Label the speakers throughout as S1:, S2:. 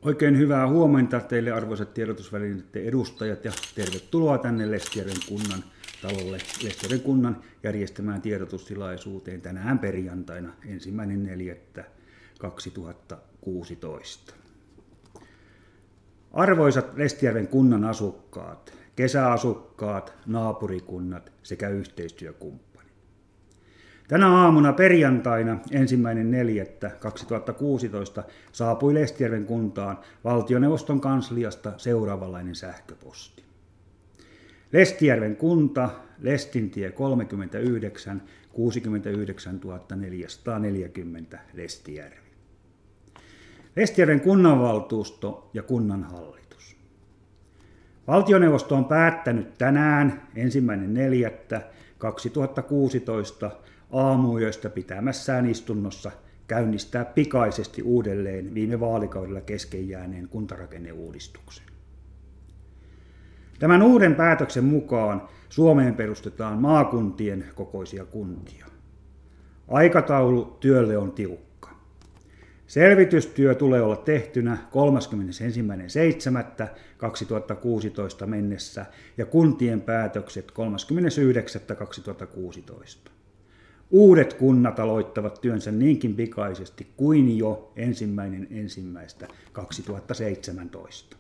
S1: Oikein hyvää huomenta teille arvoisat tiedotusvälineiden edustajat ja tervetuloa tänne Lestijärven kunnan talolle Lestijärven kunnan järjestämään tiedotustilaisuuteen tänään perjantaina 1.4.2016. Arvoisat Lestijärven kunnan asukkaat, kesäasukkaat, naapurikunnat sekä yhteistyökumppanit. Tänä aamuna perjantaina 1.4.2016 saapui Lestijärven kuntaan valtioneuvoston kansliasta seuraavanlainen sähköposti. Lestijärven kunta, Lestintie 39, 69 440 Lestijärvi. Lestijärven kunnanvaltuusto ja kunnanhallitus. Valtioneuvosto on päättänyt tänään 1.4.2016 aamuyöstä pitämässään istunnossa käynnistää pikaisesti uudelleen viime vaalikaudella kesken jääneen kuntarakenneuudistuksen. Tämän uuden päätöksen mukaan Suomeen perustetaan maakuntien kokoisia kuntia. Aikataulu työlle on tiukka. Selvitystyö tulee olla tehtynä 31.7.2016 mennessä ja kuntien päätökset 30.9.2016. Uudet kunnat aloittavat työnsä niinkin pikaisesti kuin jo 1.1.2017.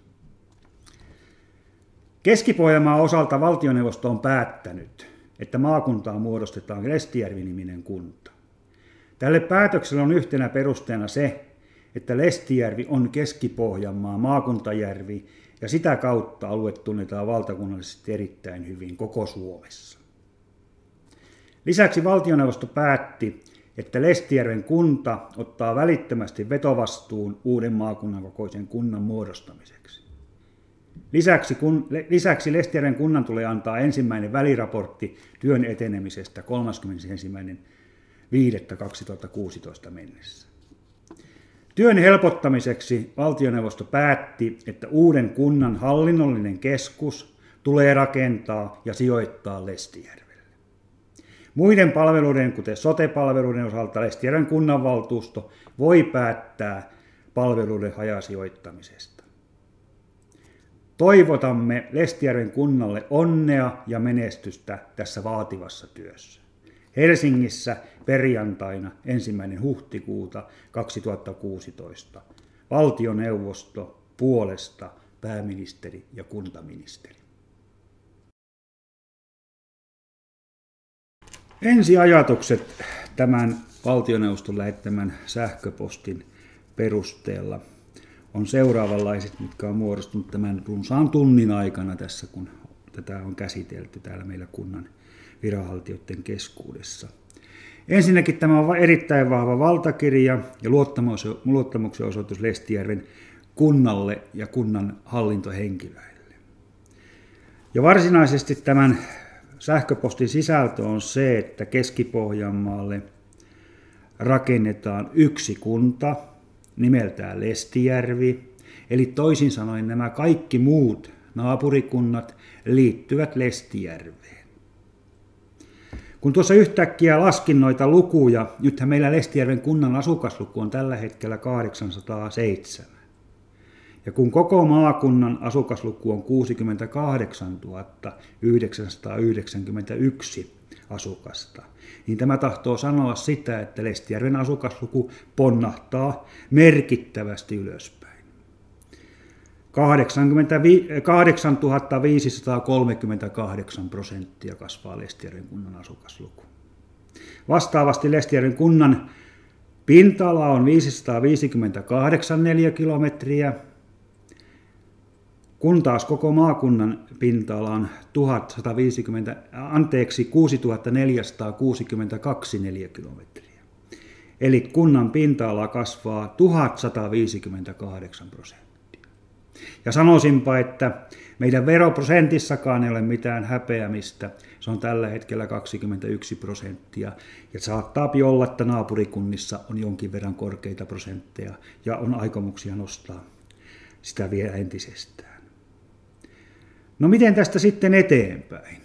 S1: Keski-Pohjanmaan osalta valtioneuvosto on päättänyt, että maakuntaan muodostetaan Lestijärvi-niminen kunta. Tälle päätökselle on yhtenä perusteena se, että Lestijärvi on Keski-Pohjanmaan maakuntajärvi ja sitä kautta alue tunnetaan valtakunnallisesti erittäin hyvin koko Suomessa. Lisäksi valtioneuvosto päätti, että Lestijärven kunta ottaa välittömästi vetovastuun uuden maakunnan kokoisen kunnan muodostamiseksi. Lisäksi Lestijärven kunnan tulee antaa ensimmäinen väliraportti työn etenemisestä 31.5.2016 mennessä. Työn helpottamiseksi valtioneuvosto päätti, että uuden kunnan hallinnollinen keskus tulee rakentaa ja sijoittaa Lestijärvelle. Muiden palveluiden, kuten sote-palveluiden osalta, Lestijärven kunnanvaltuusto voi päättää palveluiden hajasijoittamisesta. Toivotamme Lestijärven kunnalle onnea ja menestystä tässä vaativassa työssä. Helsingissä perjantaina 1. huhtikuuta 2016. Valtioneuvosto puolesta pääministeri ja kuntaministeri. Ensiajatukset tämän valtioneuvoston lähettämän sähköpostin perusteella on seuraavanlaiset, mitkä on muodostunut tämän runsaan tunnin aikana tässä, kun tätä on käsitelty täällä meillä kunnan viranhaltijoiden keskuudessa. Ensinnäkin tämä on erittäin vahva valtakirja ja luottamuksen osoitus Lestijärven kunnalle ja kunnan hallintohenkilöille. Ja varsinaisesti tämän sähköpostin sisältö on se, että Keski-Pohjanmaalle rakennetaan yksi kunta nimeltään Lestijärvi, eli toisin sanoen nämä kaikki muut naapurikunnat liittyvät Lestijärveen. Kun tuossa yhtäkkiä laskin noita lukuja, nythän meillä Lestijärven kunnan asukasluku on tällä hetkellä 807. Ja kun koko maakunnan asukasluku on 68 991 asukasta, niin tämä tahtoo sanoa sitä, että Lestijärven asukasluku ponnahtaa merkittävästi ylöspäin. 8538% kasvaa Lestijärven kunnan asukasluku. Vastaavasti Lestijärven kunnan pinta-ala on 558 neliökilometriä, kun taas koko maakunnan pinta-ala on 6462 neliökilometriä. Eli kunnan pinta-ala kasvaa 1158%. Ja sanoisinpa, että meidän veroprosentissakaan ei ole mitään häpeämistä. Se on tällä hetkellä 21%. Ja saattaa olla, että naapurikunnissa on jonkin verran korkeita prosentteja ja on aikomuksia nostaa sitä vielä entisestään. No miten tästä sitten eteenpäin?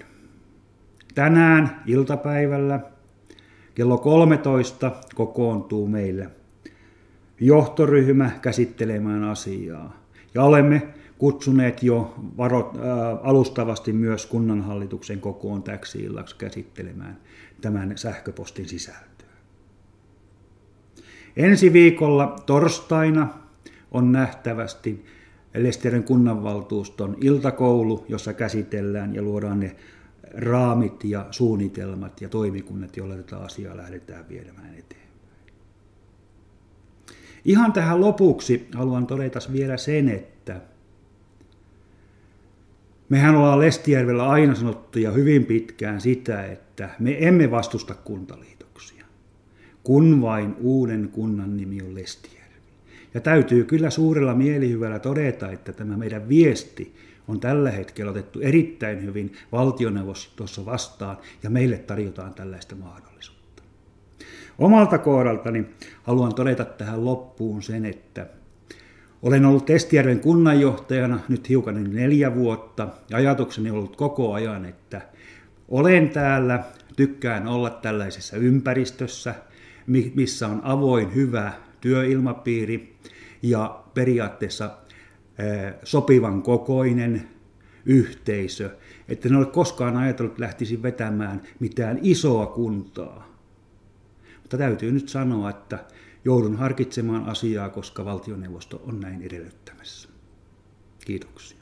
S1: Tänään iltapäivällä kello 13 kokoontuu meillä johtoryhmä käsittelemään asiaa. Ja olemme kutsuneet jo alustavasti myös kunnanhallituksen kokoon täksi illaksi käsittelemään tämän sähköpostin sisältöä. Ensi viikolla torstaina on nähtävästi Lestijärven kunnanvaltuuston iltakoulu, jossa käsitellään ja luodaan ne raamit ja suunnitelmat ja toimikunnat, joilla tätä asiaa lähdetään viemään eteenpäin. Ihan tähän lopuksi haluan todeta vielä sen, että mehän ollaan Lestijärvellä aina sanottu ja hyvin pitkään sitä, että me emme vastusta kuntaliitoksia, kun vain uuden kunnan nimi on Lestijärvi. Ja täytyy kyllä suurella mielihyvällä todeta, että tämä meidän viesti on tällä hetkellä otettu erittäin hyvin valtioneuvostossa vastaan ja meille tarjotaan tällaista mahdollisuutta. Omalta kohdaltani haluan todeta tähän loppuun sen, että olen ollut Lestijärven kunnanjohtajana nyt hiukan yli 4 vuotta ja ajatukseni on ollut koko ajan, että olen täällä, tykkään olla tällaisessa ympäristössä, missä on avoin, hyvä työilmapiiri ja periaatteessa sopivan kokoinen yhteisö, että en ole koskaan ajatellut, että lähtisin vetämään mitään isoa kuntaa. Mutta täytyy nyt sanoa, että joudun harkitsemaan asiaa, koska valtioneuvosto on näin edellyttämässä. Kiitoksia.